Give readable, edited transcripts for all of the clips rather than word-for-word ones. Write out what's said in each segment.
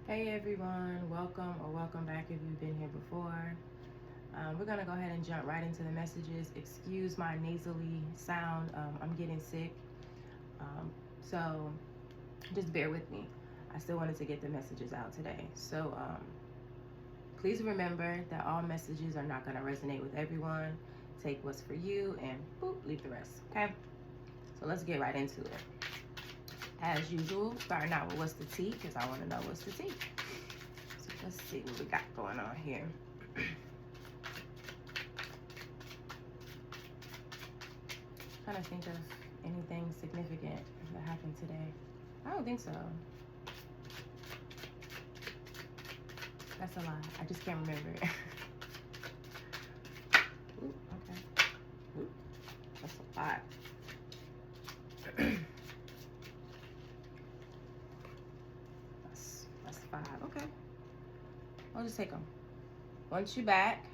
Hey everyone, welcome or welcome back if you've been here before. We're gonna go ahead and jump right into the messages. Excuse my nasally sound, I'm getting sick, um, so just bear with me. I still wanted to get the messages out today. So please remember that all messages are not gonna resonate with everyone. Take what's for you and boop, leave the rest, okay? So let's get right into it. As usual, starting out with what's the tea, because I wanna know what's the tea. So let's see what we got going on here. Trying to think of anything significant that happened today. I don't think so. That's a lie. I just can't remember it. Ooh, okay. Ooh, that's a lot. that's 5. Okay. I'll just take them. Once you're back,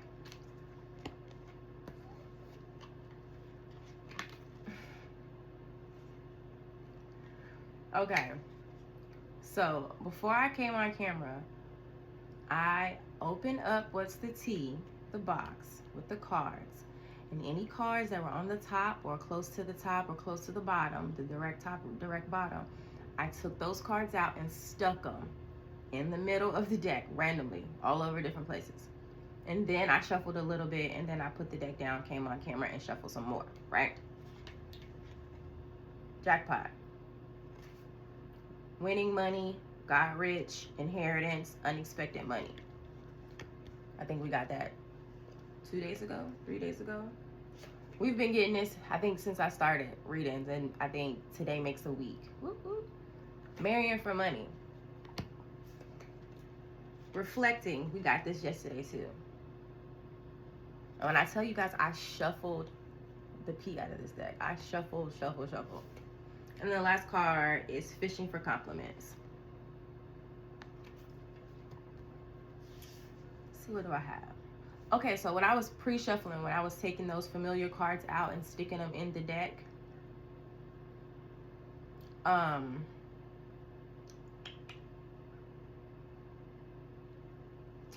okay. So before I came on camera, I opened up what's the tea, the box with the cards, and any cards that were on the top or close to the top or close to the bottom, the direct top or direct bottom, I took those cards out and stuck them in the middle of the deck randomly, all over different places. And then I shuffled a little bit, and then I put the deck down, came on camera, and shuffled some more, right? Jackpot. Winning money, got rich, inheritance, unexpected money. I think we got that 2 days ago, 3 days ago. We've been getting this, I think, since I started readings, and I think today makes a week. Whoop, whoop. Marrying for money. Reflecting, we got this yesterday too. And when I tell you guys, I shuffled the pee out of this deck. I shuffled. And the last card is fishing for compliments. Let's see, what do I have? Okay, so when I was pre-shuffling, when I was taking those familiar cards out and sticking them in the deck,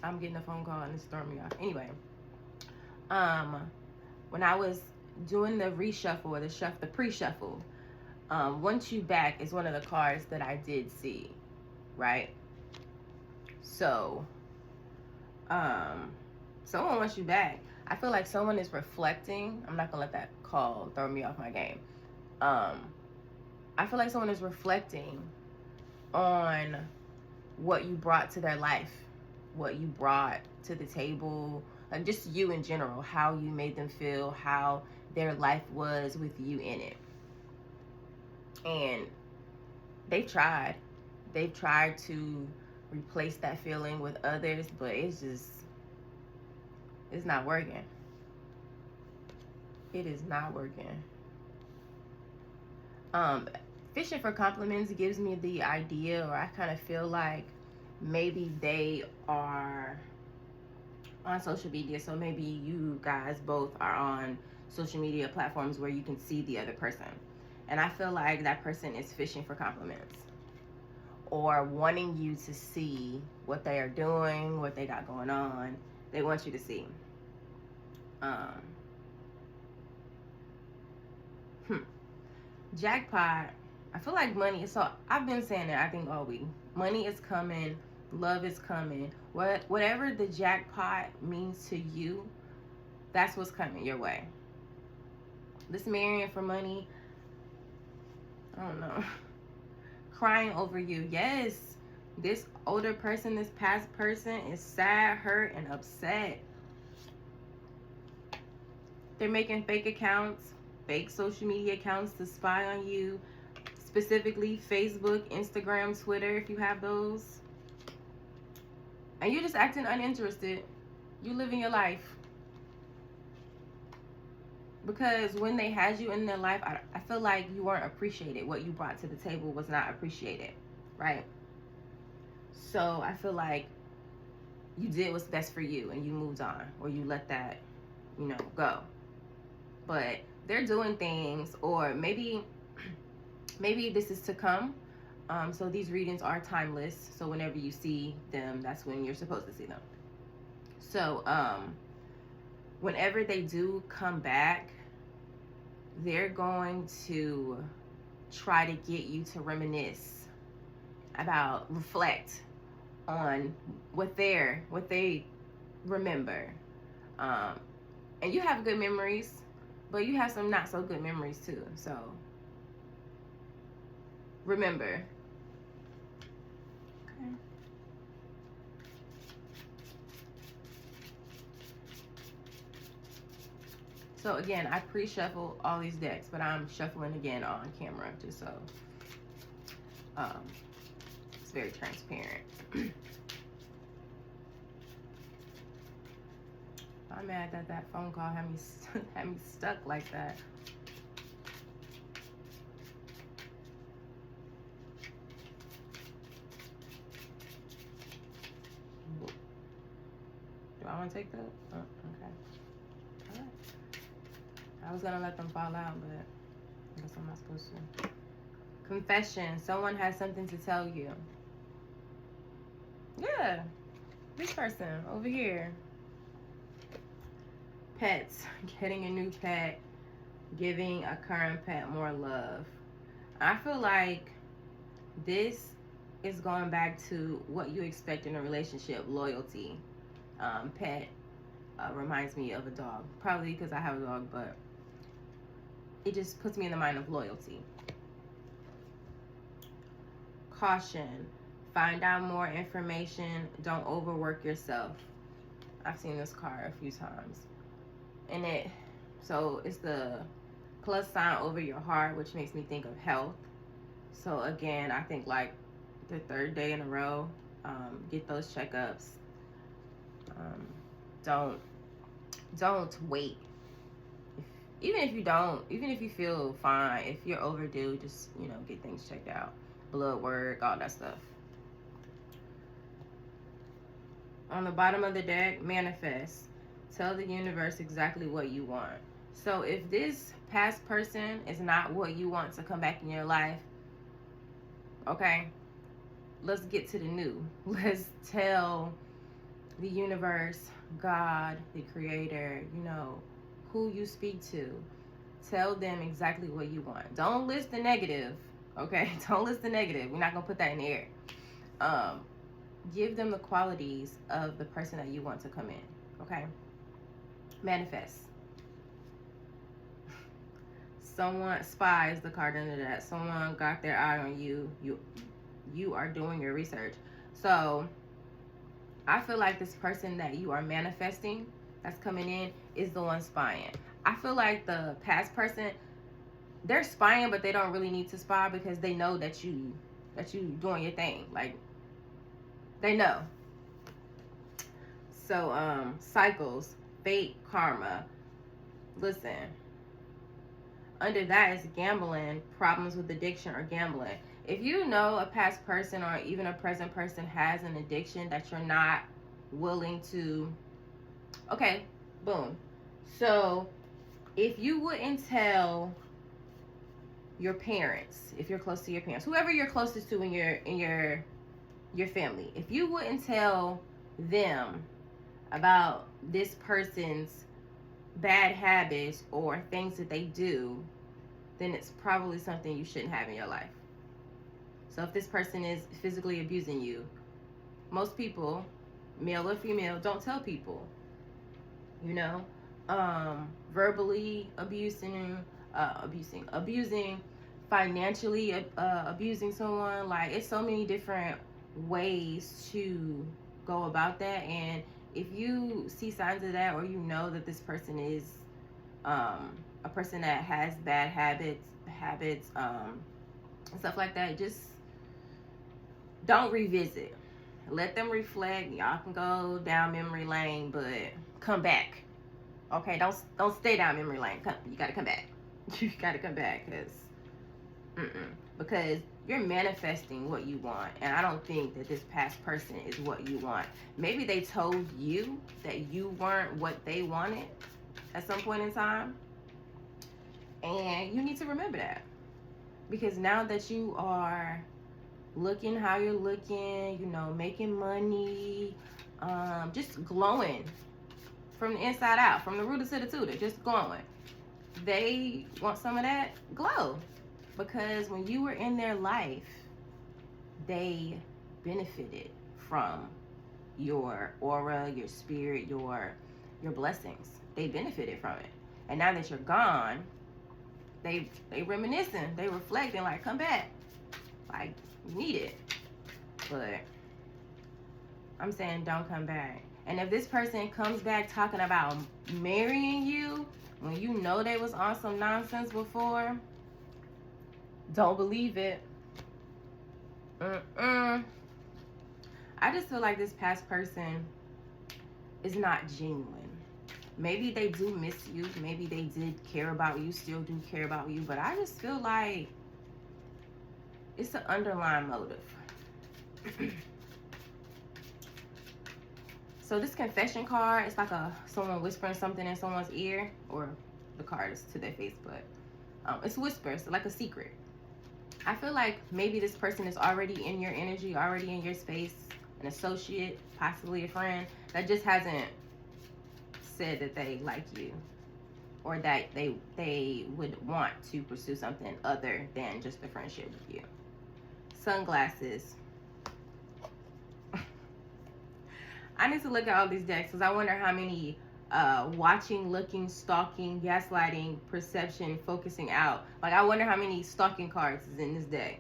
I'm getting a phone call and it's throwing me off. Anyway, when I was doing the reshuffle or the pre-shuffle, once you back is one of the cards that I did see, right? So, someone wants you back. I feel like someone is reflecting. I'm not gonna let that call throw me off my game. I feel like someone is reflecting on what you brought to their life, what you brought to the table, like just you in general, how you made them feel, how their life was with you in it. And they've tried to replace that feeling with others, but it's not working. It is not working. Fishing for compliments gives me the idea, or I kind of feel like maybe they are on social media, so maybe you guys both are on social media platforms where you can see the other person, and I feel like that person is fishing for compliments or wanting you to see what they are doing, what they got going on. They want you to see. Jackpot. I feel like money. So I've been saying it, I think, all week. Money is coming. Love is coming. Whatever the jackpot means to you, that's what's coming your way. This marrying for money, I don't know. Crying over you. Yes, this older person, this past person is sad, hurt, and upset. They're making fake accounts, fake social media accounts to spy on you. Specifically Facebook, Instagram, Twitter, if you have those. And you're just acting uninterested. You living your life. Because when they had you in their life, I feel like you weren't appreciated. What you brought to the table was not appreciated, right? So I feel like you did what's best for you and you moved on, or you let that, go. But they're doing things, or maybe this is to come. So these readings are timeless. So whenever you see them, that's when you're supposed to see them. So whenever they do come back, they're going to try to get you to reminisce about, reflect on what they remember. And you have good memories, but you have some not so good memories too. So remember. Okay. So again, I pre-shuffle all these decks, but I'm shuffling again on camera just so it's very transparent. I'm mad that that phone call had me stuck like that. Do I want to take that? Oh, okay. All right. I was gonna let them fall out, but I guess I'm not supposed to. Confession. Someone has something to tell you. Yeah. This person over here. Pets. Getting a new pet. Giving a current pet more love. I feel like this is going back to what you expect in a relationship. Loyalty. Pet reminds me of a dog. Probably because I have a dog, but it just puts me in the mind of loyalty. Caution. Find out more information. Don't overwork yourself. I've seen this card a few times. And it's the plus sign over your heart, which makes me think of health. So again, I think like the third day in a row, get those checkups. Don't wait. Even if you feel fine, if you're overdue, just, get things checked out. Blood work, all that stuff. On the bottom of the deck, manifest. Tell the universe exactly what you want. So if this past person is not what you want to come back in your life, okay, let's get to the new. Let's tell the universe, God, the creator, who you speak to. Tell them exactly what you want. Don't list the negative, okay? Don't list the negative. We're not going to put that in the air. Give them the qualities of the person that you want to come in, okay? Manifest. Someone, spy is the card under that. Someone got their eye on you. You are doing your research. So I feel like this person that you are manifesting that's coming in is the one spying. I feel like the past person, they're spying, but they don't really need to spy because they know that you doing your thing. Like, they know. So cycles, fate, karma. Listen, under that is gambling, problems with addiction or gambling. If you know a past person or even a present person has an addiction that you're not willing to, okay, boom. So if you wouldn't tell your parents, if you're close to your parents, whoever you're closest to in your family, if you wouldn't tell them about this person's bad habits or things that they do, then it's probably something you shouldn't have in your life. So if this person is physically abusing you, most people, male or female, don't tell people. Verbally abusing, financially abusing someone. Like, it's so many different ways to go about that. And if you see signs of that, or that this person is a person that has bad habits, stuff like that, just don't revisit. Let them reflect. Y'all can go down memory lane, but come back. Okay, don't stay down memory lane. You gotta come back. You gotta come back, because you're manifesting what you want, and I don't think that this past person is what you want. Maybe they told you that you weren't what they wanted at some point in time, and you need to remember that, because now that you are looking how you're looking, you know, making money, just glowing from the inside out, from the rooter to the tutor, just glowing. They want some of that glow, because when you were in their life, they benefited from your aura, your spirit, your blessings. They benefited from it. And now that you're gone, they reminiscing, they reflecting, like, come back, like, you need it. But I'm saying don't come back. And if this person comes back talking about marrying you when you know they was on some nonsense before, don't believe it. I just feel like this past person is not genuine. Maybe they do miss you. Maybe they did care about you, still do care about you. But I just feel like it's an underlying motive. So this confession card, it's like someone whispering something in someone's ear, or the card is to their face, but it's whispers, like a secret. I feel like maybe this person is already in your energy, already in your space, an associate, possibly a friend, that just hasn't said that they like you, or that they would want to pursue something other than just a friendship with you. Sunglasses. I need to look at all these decks, because I wonder how many watching, looking, stalking, gaslighting, perception, focusing out. Like, I wonder how many stalking cards is in this deck.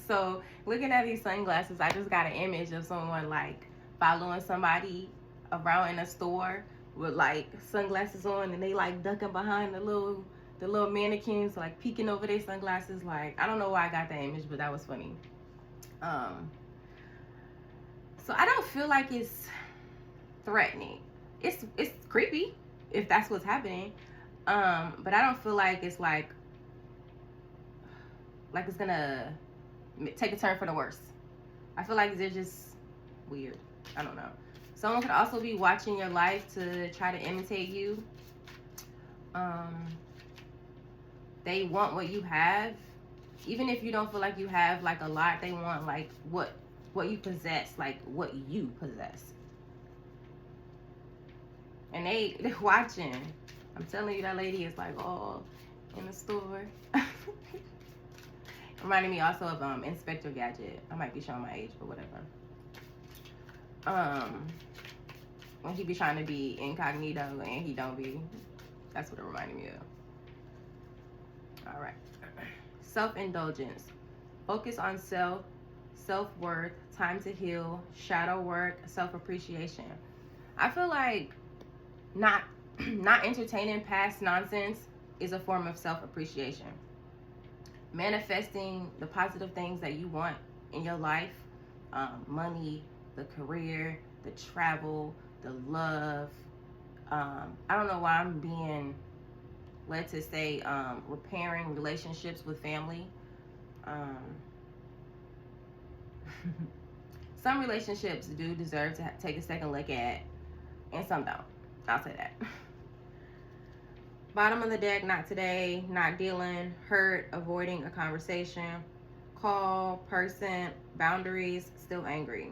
So, looking at these sunglasses, I just got an image of someone, like, following somebody around in a store with, like, sunglasses on, and they, like, ducking behind the little mannequins, like, peeking over their sunglasses. Like, I don't know why I got that image, but that was funny. So I don't feel like it's threatening. It's creepy if that's what's happening. But I don't feel like it's like it's gonna take a turn for the worse. I feel like they're just weird. I don't know. Someone could also be watching your life to try to imitate you. They want what you have. Even if you don't feel like you have, like, a lot, they want, like, what you possess, like, what you possess. And they're watching. I'm telling you, that lady is, like, all in the store. Reminding me also of Inspector Gadget. I might be showing my age, but whatever. When he be trying to be incognito and he don't be. That's what it reminded me of. All right. Self-indulgence. Focus on self-worth, time to heal, shadow work, self-appreciation. I feel like not entertaining past nonsense is a form of self-appreciation. Manifesting the positive things that you want in your life, money, the career, the travel, the love. I don't know why I'm being led to say repairing relationships with family. Some relationships do deserve to take a second look at, and some don't. I'll say that. Bottom of the deck, not today, not dealing, hurt, avoiding a conversation, call, person, boundaries, still angry.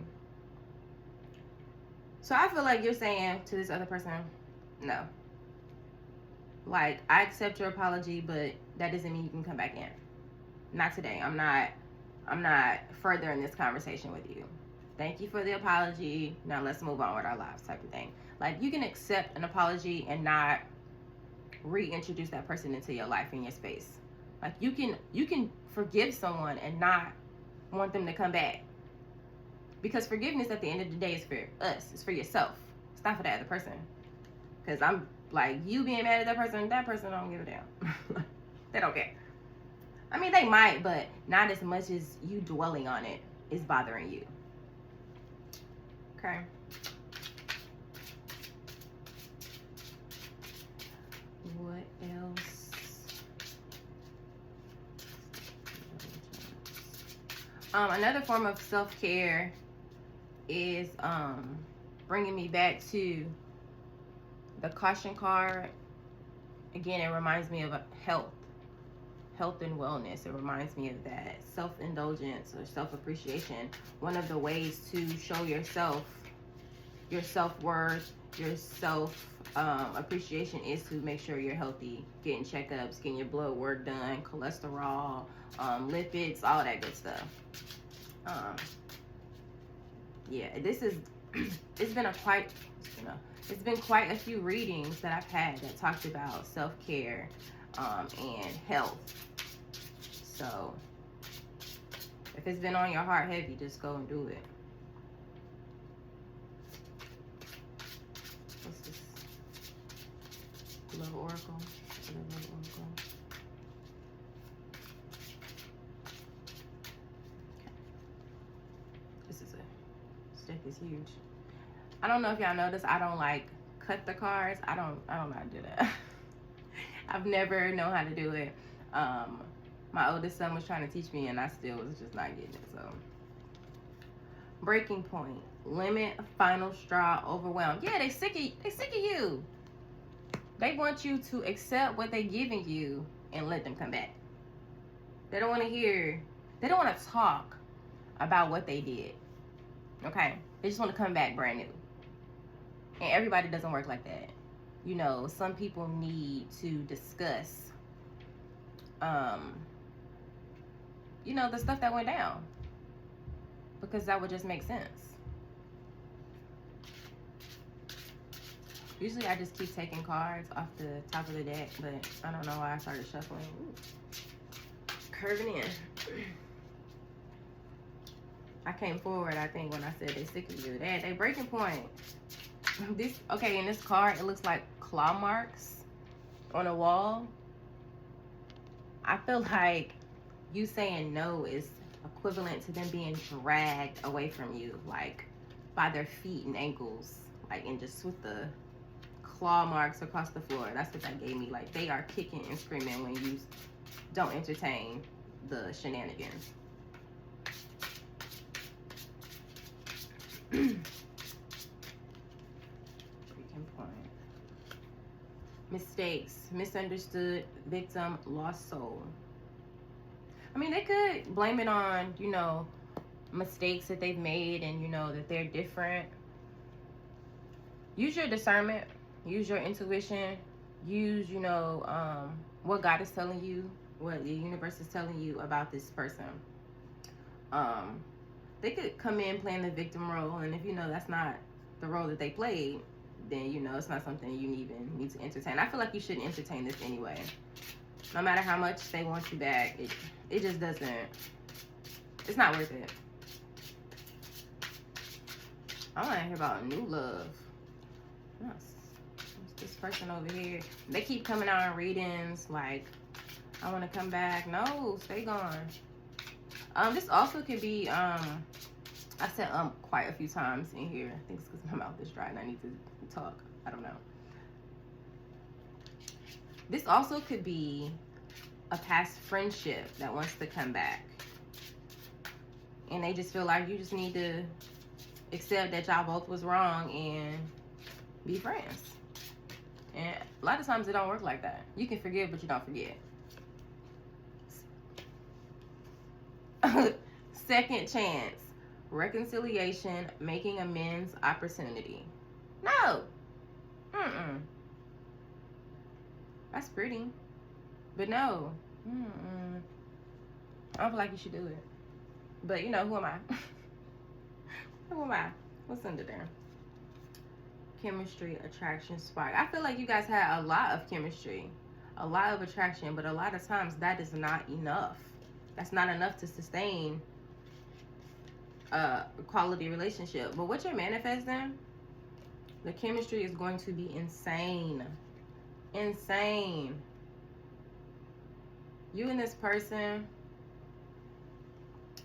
So I feel like you're saying to this other person, no. Like, I accept your apology, but that doesn't mean you can come back in. Not today. I'm not furthering this conversation with you. Thank you for the apology. Now let's move on with our lives, type of thing. Like, you can accept an apology and not reintroduce that person into your life and your space. Like, you can forgive someone and not want them to come back. Because forgiveness at the end of the day is for us. It's for yourself. It's not for that other person. Because I'm like, you being mad at that person don't give a damn. They don't care. I mean, they might, but not as much as you dwelling on it is bothering you. Okay. What else? Another form of self-care is bringing me back to the caution card. Again, it reminds me of health. health and wellness. It reminds me of that. Self-indulgence or self-appreciation. One of the ways to show yourself your self-worth, your appreciation is to make sure you're healthy, getting checkups, getting your blood work done, cholesterol, lipids, all that good stuff. Yeah, this is it's been quite a few readings that I've had that talked about self-care and health. So if it's been on your heart heavy, just go and do it. What's this? Little oracle. This is a deck is huge. I don't know if y'all noticed, I don't like cut the cards. I don't know how to do that. I've never known how to do it. My oldest son was trying to teach me and I still was just not getting it. So breaking point, limit, final straw, overwhelmed. Yeah, they sick of you. They want you to accept what they're giving you and let them come back. They don't want to talk about what they did. Okay? They just want to come back brand new. And everybody doesn't work like that. You know, some people need to discuss, you know, the stuff that went down. Because that would just make sense. Usually I just keep taking cards off the top of the deck, but I don't know why I started shuffling. Ooh. Curving in. I came forward, I think, when I said they sick of you. They breaking point. This, okay, in this card, it looks like claw marks on a wall. I feel like you saying no is equivalent to them being dragged away from you, like by their feet and ankles, like, and just with the claw marks across the floor. That's what that gave me. Like, they are kicking and screaming when you don't entertain the shenanigans. Breaking point. Mistakes, misunderstood, victim, lost soul. I mean, they could blame it on, you know, mistakes that they've made and, you know, that they're different. Use your discernment. Use your intuition. Use, you know, what God is telling you, what the universe is telling you about this person. They could come in playing the victim role, and if you know that's not the role that they played, then you know it's not something you even need to entertain. I feel like you shouldn't entertain this anyway. No matter how much they want you back, it just doesn't. It's not worth it. I want to hear about new love. Yes. This person over here, they keep coming out in readings like, I want to come back. No, stay gone. This also could be, I said quite a few times in here. I think it's because my mouth is dry and I need to talk. I don't know. This also could be a past friendship that wants to come back. And they just feel like you just need to accept that y'all both was wrong and be friends. And a lot of times it don't work like that. You can forgive, but you don't forget. Second chance, reconciliation, making amends, opportunity. No. That's pretty, but no. I don't feel like you should do it. But you know, who am I? Who am I? What's under there? Chemistry, attraction, spark. I feel like you guys had a lot of chemistry, a lot of attraction, but a lot of times that is not enough. That's not enough to sustain a quality relationship. But what you're manifesting, the chemistry is going to be insane. Insane. You and this person.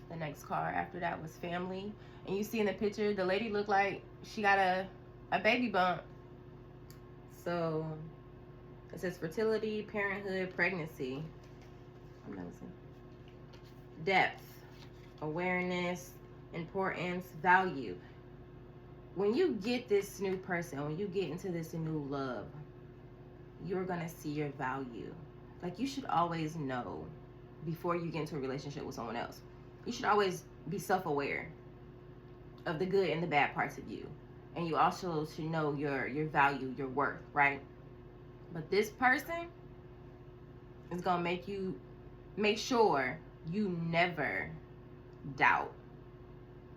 The next card after that was family. And you see in the picture, the lady looked like she got a baby bump. So it says fertility, parenthood, pregnancy. I'm noticing. Depth, awareness, importance, value. When you get this new person, when you get into this new love, you're gonna see your value. Like, you should always know before you get into a relationship with someone else. You should always be self-aware of the good and the bad parts of you. And you also should know your value, your worth, right? But this person is going to make sure you never doubt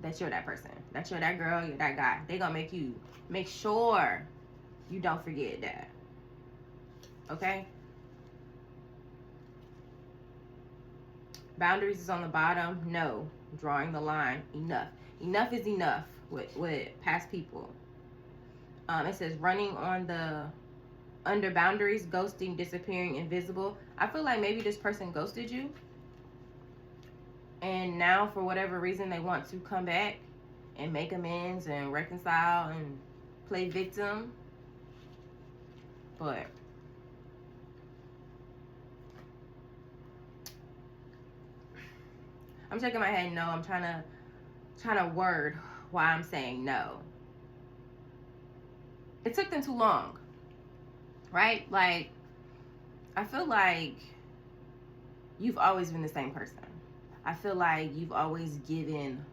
that you're that person, that you're that girl, you're that guy. They're going to make sure you don't forget that. Okay? Boundaries is on the bottom. No. Drawing the line. Enough. Enough is enough with past people. It says running on the under boundaries, ghosting, disappearing, invisible. I feel like maybe this person ghosted you. And now, for whatever reason, they want to come back and make amends and reconcile and play victim. But I'm shaking my head no. I'm trying to word why I'm saying no. It took them too long, right? Like, I feel like you've always been the same person. I feel like you've always given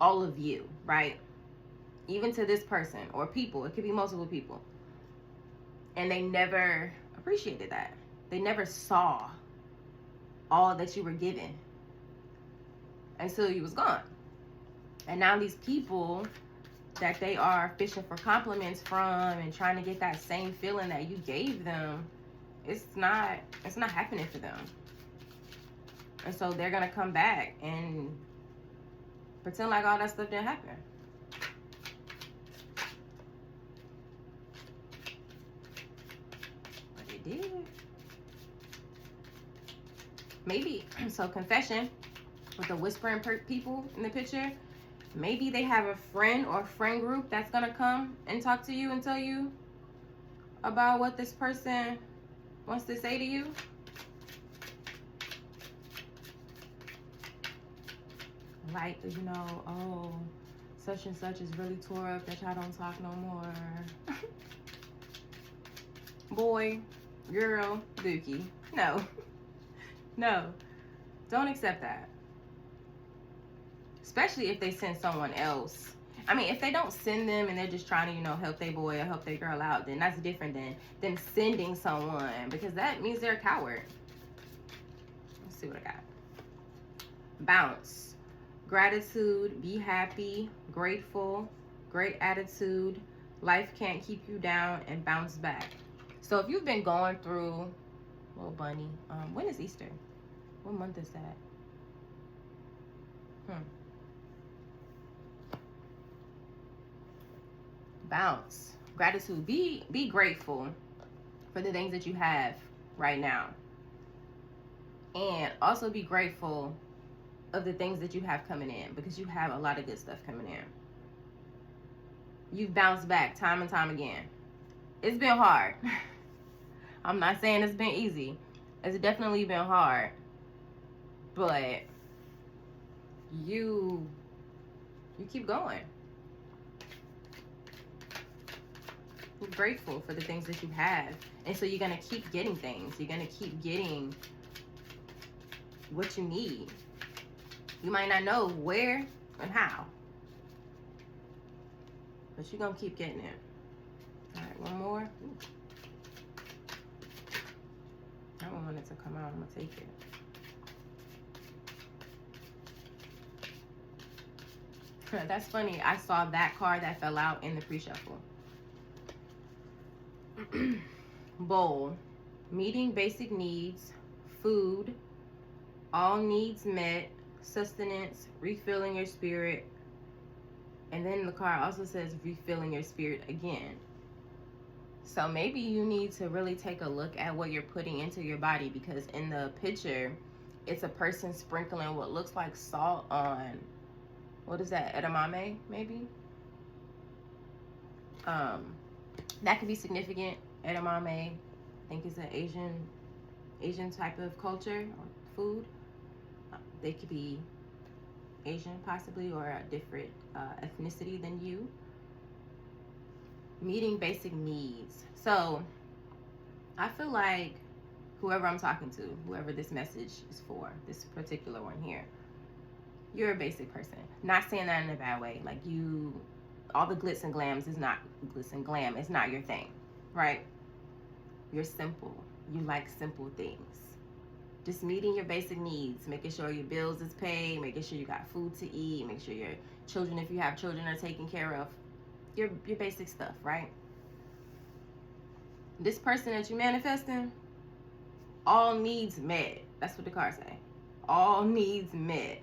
all of you, right? Even to this person or people. It could be multiple people. And they never appreciated that. They never saw all that you were given until you was gone. And now these people that they are fishing for compliments from and trying to get that same feeling that you gave them, it's not happening for them. And so they're gonna come back and pretend like all that stuff didn't happen. But it did. Maybe, so confession with the whispering people in the picture, maybe they have a friend or friend group that's gonna come and talk to you and tell you about what this person wants to say to you. Like, you know, oh, such and such is really tore up that y'all don't talk no more. Boy, girl, dookie. No. No. Don't accept that. Especially if they send someone else. I mean, if they don't send them and they're just trying to, you know, help their boy or help their girl out, then that's different than them sending someone, because that means they're a coward. Let's see what I got. Bounce. Gratitude, be happy, grateful, great attitude, life can't keep you down, and bounce back. So if you've been going through, little bunny, when is Easter? What month is that? Bounce. Gratitude. Be grateful for the things that you have right now. And also be grateful of the things that you have coming in, because you have a lot of good stuff coming in. You've bounced back time and time again. It's been hard. I'm not saying it's been easy. It's definitely been hard. But you keep going. You're grateful for the things that you have. And so you're going to keep getting things. You're going to keep getting what you need. You might not know where and how, but you're going to keep getting it. All right, one more. Ooh. That one wanted to come out. I'm going to take it. That's funny. I saw that card that fell out in the pre-shuffle. Bowl. Meeting basic needs, food, all needs met, sustenance, refilling your spirit. And then the card also says refilling your spirit again. So maybe you need to really take a look at what you're putting into your body, because in the picture, it's a person sprinkling what looks like salt on, what is that, edamame, maybe? That could be significant. Edamame, I think it's an Asian type of culture or food. They could be Asian possibly, or a different ethnicity than you. Meeting basic needs. So I feel like whoever I'm talking to, whoever this message is for, this particular one here, you're a basic person. Not saying that in a bad way. Like, you, all the glitz and glams is not, glitz and glam is not your thing, right? You're simple. You like simple things. Just meeting your basic needs, making sure your bills is paid, making sure you got food to eat, make sure your children, if you have children, are taken care of. Your basic stuff, right? This person that you manifesting, all needs met. That's what the cards say. All needs met.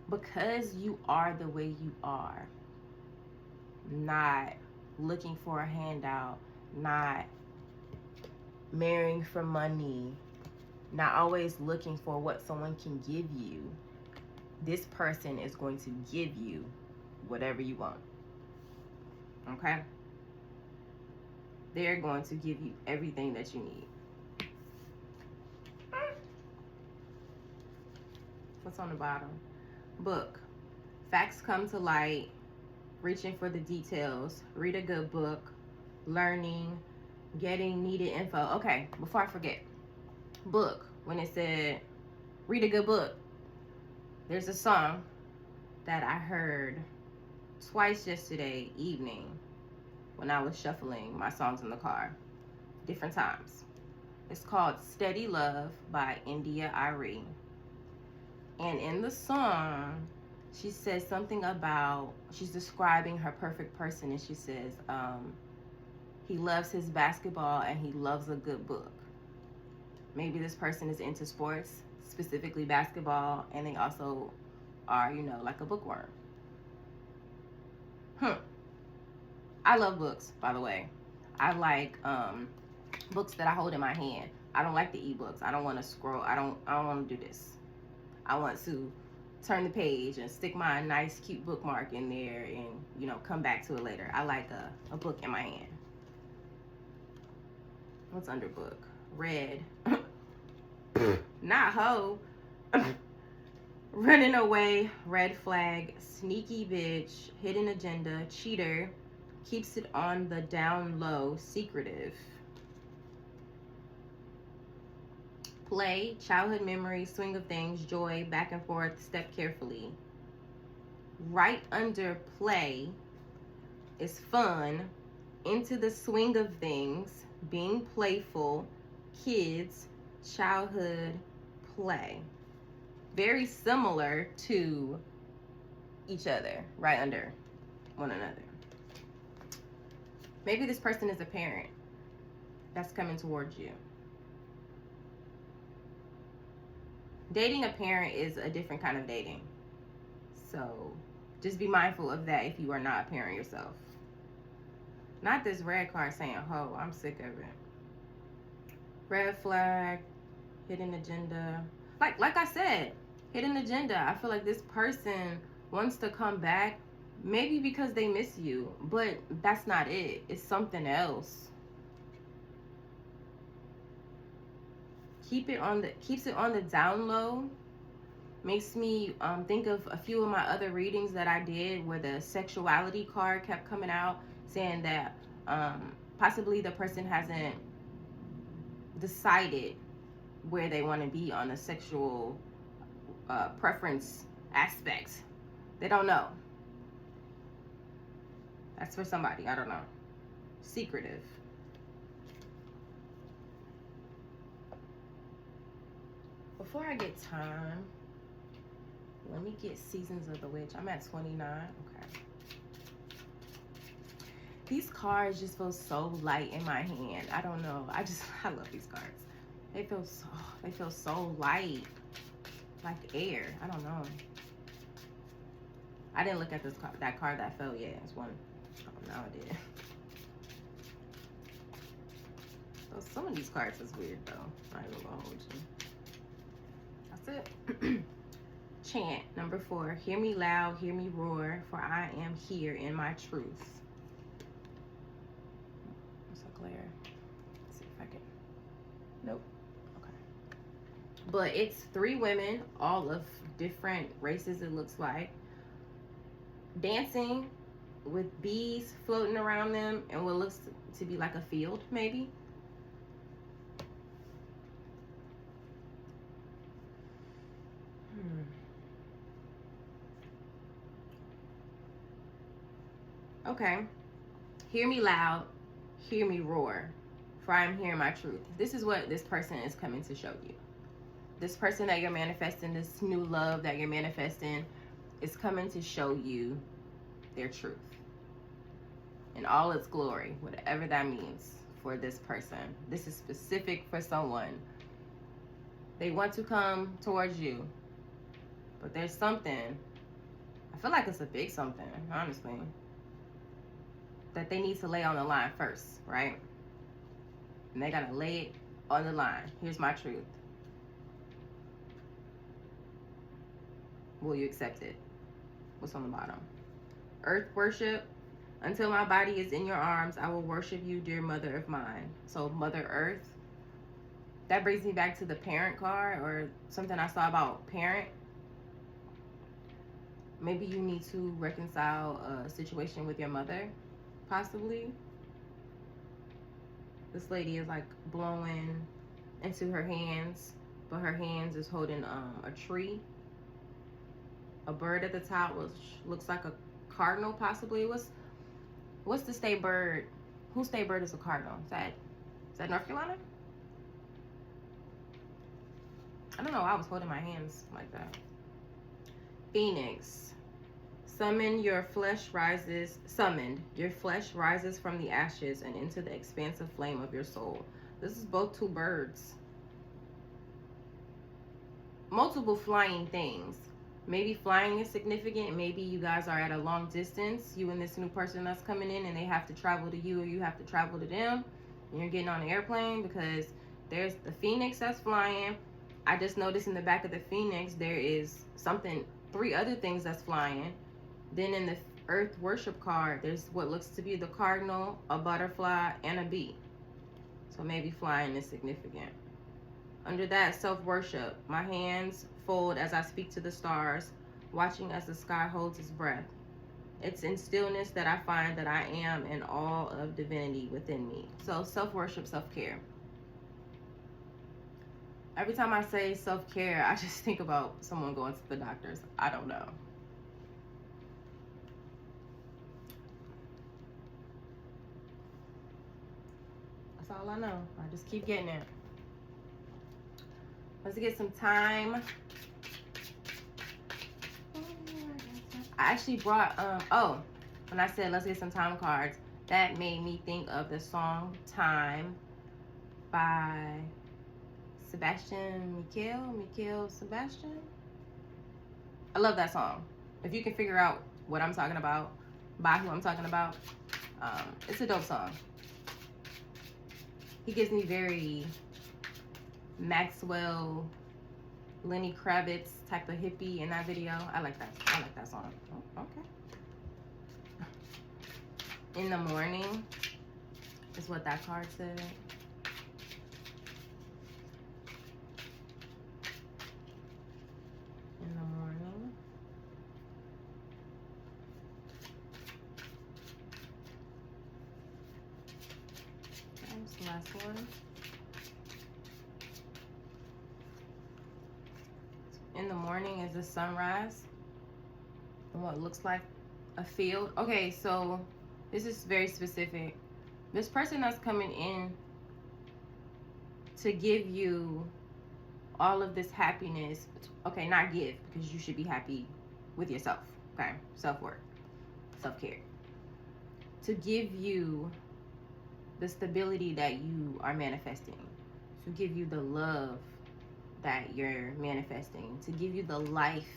Because you are the way you are. Not looking for a handout, not marrying for money, not always looking for what someone can give you. This person is going to give you whatever you want. Okay? They're going to give you everything that you need. What's on the bottom? Book. Facts come to light. Reaching for the details. Read a good book. Learning. Getting needed info. Okay, before I forget. Book. When it said read a good book, there's a song that I heard twice yesterday evening when I was shuffling my songs in the car, different times. It's called Steady Love by India Arie. And in the song, she says something about, she's describing her perfect person, and she says, he loves his basketball and he loves a good book. Maybe this person is into sports, specifically basketball, and they also are, you know, like a bookworm. I love books, by the way. I like books that I hold in my hand. I don't like the ebooks. I don't want to scroll. I don't want to do this. I want to turn the page and stick my nice, cute bookmark in there and, you know, come back to it later. I like a book in my hand. What's under book? Red. Not hoe. Running away, red flag, sneaky bitch, hidden agenda, cheater, keeps it on the down low, secretive. Play, childhood memory, swing of things, joy, back and forth, step carefully. Right under play is fun, into the swing of things, being playful, kids, childhood, play. Very similar to each other, right under one another. Maybe this person is a parent that's coming towards you. Dating a parent is a different kind of dating. So just be mindful of that if you are not a parent yourself. Not this red card saying, ho, I'm sick of it. Red flag, hidden agenda. Like I said, hidden agenda. I feel like this person wants to come back, maybe because they miss you, but that's not it. It's something else. Keeps it on the down low. Makes me think of a few of my other readings that I did where the sexuality card kept coming out, saying that possibly the person hasn't decided where they want to be on a sexual preference aspect. They don't know. That's for somebody. I don't know. Secretive. Before I get time, let me get Seasons of the Witch. I'm at 29. Okay. These cards just feel so light in my hand. I don't know. I love these cards. They feel so light. Like air. I don't know. I didn't look at that card that fell yet. It's one. Oh, now I did. So some of these cards is weird though. I ain't gonna hold you. That's it. Chant number 4. Hear me loud, hear me roar, for I am here in my truth. It's a glare. Let's see if I can. Nope. Okay. But it's 3 women, all of different races, it looks like, dancing with bees floating around them in what looks to be like a field, maybe. Okay. Hear me loud, hear me roar, for I am hearing my truth. This is what this person is coming to show you. This person that you're manifesting, this new love that you're manifesting, is coming to show you their truth in all its glory, whatever that means for this person. This is specific for someone. They want to come towards you, but there's something, I feel like it's a big something, honestly, that they need to lay on the line first, right? And they gotta lay it on the line. Here's my truth. Will you accept it? What's on the bottom? Earth worship. Until my body is in your arms, I will worship you, dear mother of mine. So Mother Earth. That brings me back to the parent card, or something I saw about parent. Maybe you need to reconcile a situation with your mother, possibly. This lady is like blowing into her hands, but her hands is holding a tree. A bird at the top, which looks like a cardinal, possibly. What's the state bird? Whose state bird is a cardinal? Is that North Carolina? I don't know. I was holding my hands like that. Phoenix. Summoned, your flesh rises from the ashes and into the expansive flame of your soul. This is both two birds. Multiple flying things. Maybe flying is significant. Maybe you guys are at a long distance, you and this new person that's coming in, and they have to travel to you or you have to travel to them. And you're getting on an airplane, because there's the phoenix that's flying. I just noticed in the back of the phoenix there is something, 3 other things that's flying. Then in the earth worship card, there's what looks to be the cardinal, a butterfly, and a bee. So maybe flying is significant. Under that, self-worship. My hands fold as I speak to the stars, watching as the sky holds its breath. It's in stillness that I find that I am in awe of divinity within me. So self-worship, self-care. Every time I say self-care, I just think about someone going to the doctors. I don't know. That's all I know. I just keep getting it. Let's get some time. I actually brought, when I said let's get some time cards, that made me think of the song Time by Sebastian Michael Sebastian. I love that song. If you can figure out what I'm talking about, by who I'm talking about, it's a dope song. He gives me very Maxwell, Lenny Kravitz type of hippie in that video. I like that song. Oh, okay. In the morning is what that card said. In the morning. That's the last one. In the morning is the sunrise and what looks like a field. Okay, so this is very specific. This person that's coming in to give you all of this happiness. Okay, not give, because you should be happy with yourself. Okay, self-worth, self-care. To give you the stability that you are manifesting. To give you the love that you're manifesting, to give you the life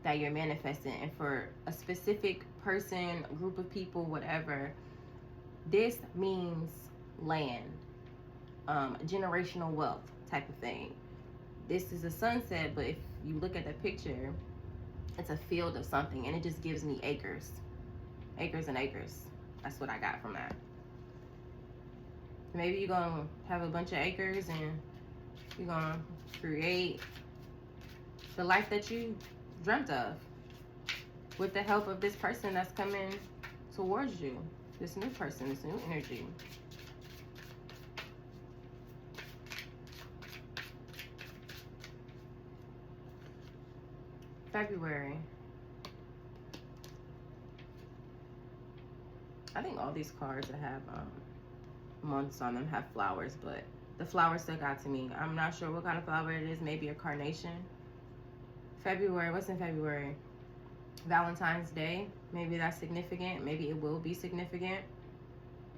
that you're manifesting. And for a specific person, group of people, whatever, this means land, generational wealth type of thing. This is a sunset, but if you look at the picture, it's a field of something, and it just gives me acres and acres. That's what I got from that. Maybe you're gonna have a bunch of acres and you're gonna create the life that you dreamt of with the help of this person that's coming towards you. This new person, this new energy. February. I think all these cards that have months on them have flowers, but the flower stuck out to me. I'm not sure what kind of flower it is. Maybe a carnation. February. What's in February? Valentine's Day. Maybe that's significant. Maybe it will be significant.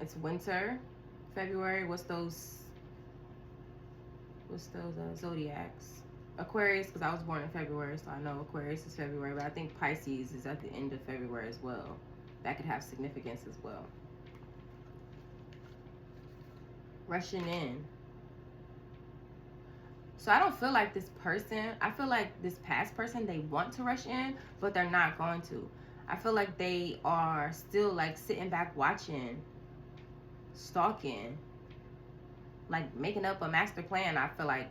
It's winter. February. What's those zodiacs? Aquarius, because I was born in February, so I know Aquarius is February, but I think Pisces is at the end of February as well. That could have significance as well. Rushing in. So I don't feel like this person, I feel like this past person, they want to rush in, but they're not going to. I feel like they are still like sitting back watching, stalking, like making up a master plan. I feel like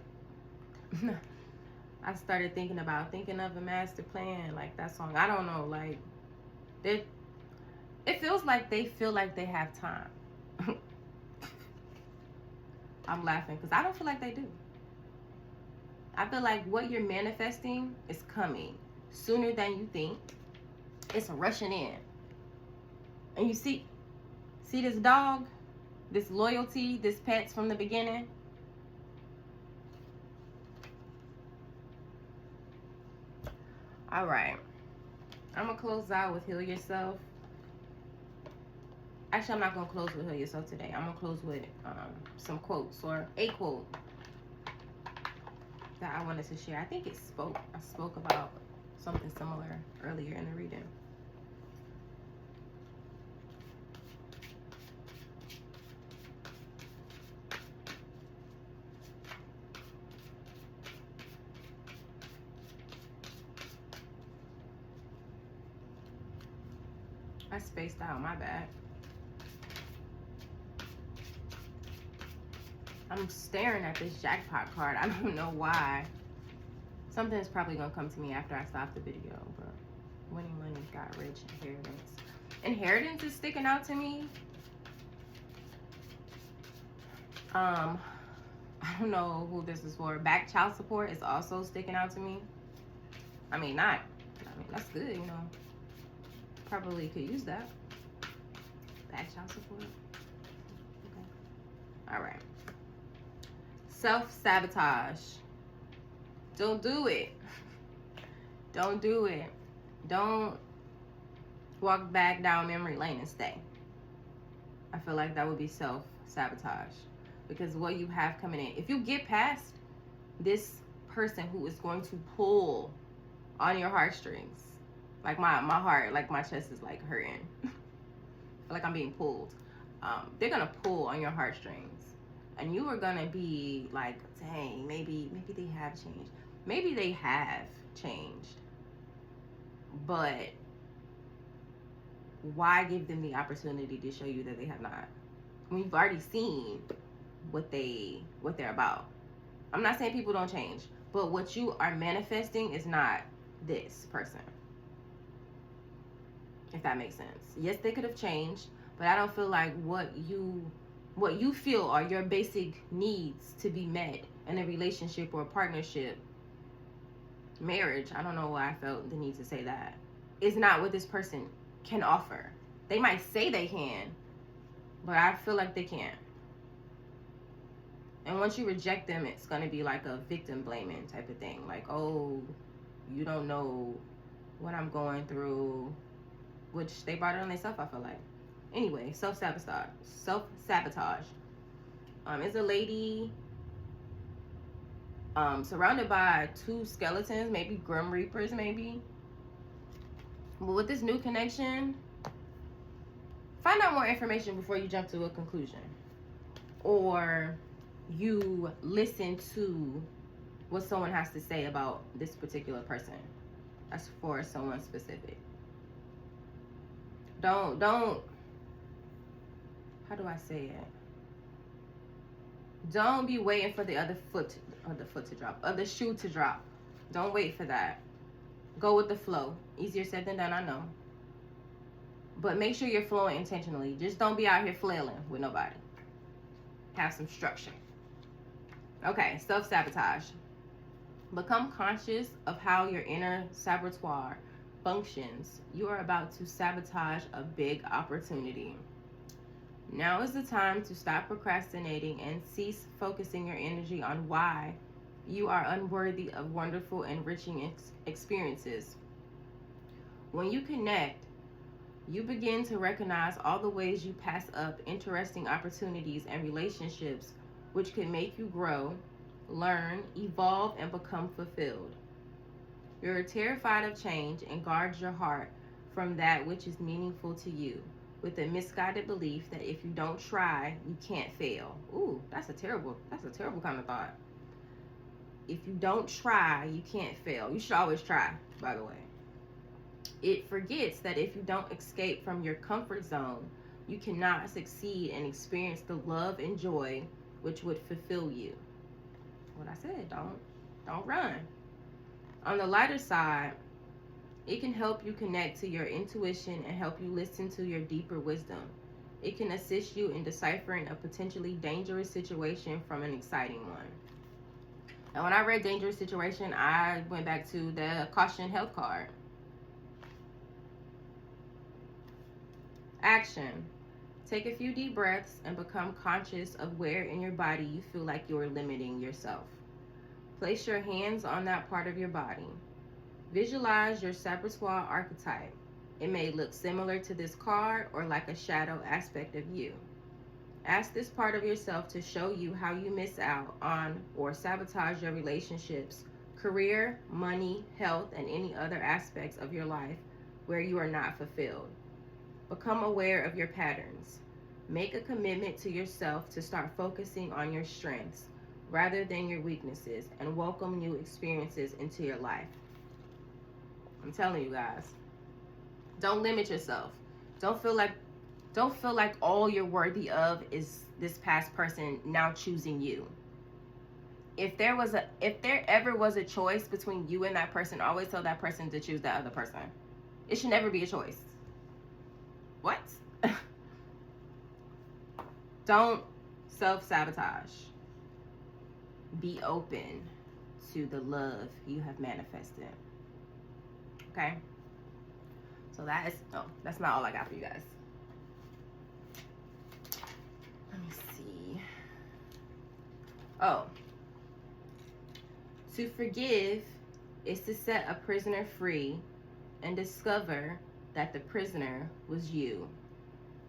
I started thinking of a master plan, like that song. I don't know, like it feels like they feel like they have time. I'm laughing because I don't feel like they do. I feel like what you're manifesting is coming sooner than you think. It's rushing in. And you see this dog, this loyalty, this pet's from the beginning. All right. I'm going to close out with Heal Yourself. Actually, I'm not going to close with Heal Yourself today. I'm going to close with some quotes, or a quote that I wanted to share. I think I spoke about something similar earlier in the reading. I spaced out, my bad. I'm staring at this jackpot card. I don't know why. Something's probably gonna come to me after I stop the video, but winning money, got rich, inheritance. Inheritance is sticking out to me. I don't know who this is for. Back child support is also sticking out to me. I mean, that's good, you know. Probably could use that. Back child support. Okay. All right. Self-sabotage. Don't do it. Don't do it. Don't walk back down memory lane and stay. I feel like that would be self-sabotage. Because what you have coming in, if you get past this person who is going to pull on your heartstrings, like my heart, like my chest is like hurting. I feel like I'm being pulled. They're gonna pull on your heartstrings. And you are gonna be like, dang, maybe they have changed. Maybe they have changed. But why give them the opportunity to show you that they have not? When you've already seen what they're about. I'm not saying people don't change, but what you are manifesting is not this person. If that makes sense. Yes, they could have changed, but I don't feel like what you feel are your basic needs to be met in a relationship or a partnership, marriage, I don't know why I felt the need to say that, is not what this person can offer. They might say they can, but I feel like they can't. And once you reject them, it's going to be like a victim blaming type of thing. Like, oh, you don't know what I'm going through, which they brought it on themselves, I feel like. Anyway, self-sabotage. It's a lady surrounded by two skeletons, maybe Grim Reapers, maybe. But with this new connection, find out more information before you jump to a conclusion. Or you listen to what someone has to say about this particular person. That's for someone specific. Don't, how do I say it? Don't be waiting for the shoe to drop. Don't wait for that. Go with the flow. Easier said than done, I know. But make sure you're flowing intentionally. Just don't be out here flailing with nobody. Have some structure. Okay, self-sabotage. Become conscious of how your inner saboteur functions. You are about to sabotage a big opportunity. Now is the time to stop procrastinating and cease focusing your energy on why you are unworthy of wonderful, enriching experiences. When you connect, you begin to recognize all the ways you pass up interesting opportunities and relationships which can make you grow, learn, evolve, and become fulfilled. You're terrified of change and guard your heart from that which is meaningful to you, with a misguided belief that if you don't try, you can't fail. Ooh, that's a terrible kind of thought. If you don't try, you can't fail. You should always try, by the way. It forgets that if you don't escape from your comfort zone, you cannot succeed and experience the love and joy which would fulfill you. What I said, don't run. On the lighter side, it can help you connect to your intuition and help you listen to your deeper wisdom. It can assist you in deciphering a potentially dangerous situation from an exciting one. And when I read dangerous situation, I went back to the caution health card. Action. Take a few deep breaths and become conscious of where in your body you feel like you're limiting yourself. Place your hands on that part of your body. Visualize your saboteur archetype. It may look similar to this card or like a shadow aspect of you. Ask this part of yourself to show you how you miss out on or sabotage your relationships, career, money, health, and any other aspects of your life where you are not fulfilled. Become aware of your patterns. Make a commitment to yourself to start focusing on your strengths rather than your weaknesses and welcome new experiences into your life. I'm telling you guys, don't limit yourself. Don't feel like all you're worthy of is this past person now choosing you. If there ever was a choice between you and that person, always tell that person to choose that other person. It should never be a choice. What? Don't self-sabotage. Be open to the love you have manifested. Okay? So that's not all I got for you guys. Let me see. Oh. To forgive is to set a prisoner free and discover that the prisoner was you.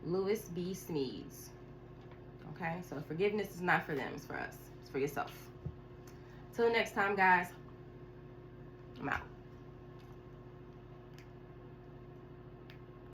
Lewis B. Smedes. Okay, so forgiveness is not for them, it's for us. It's for yourself. Till next time, guys, I'm out.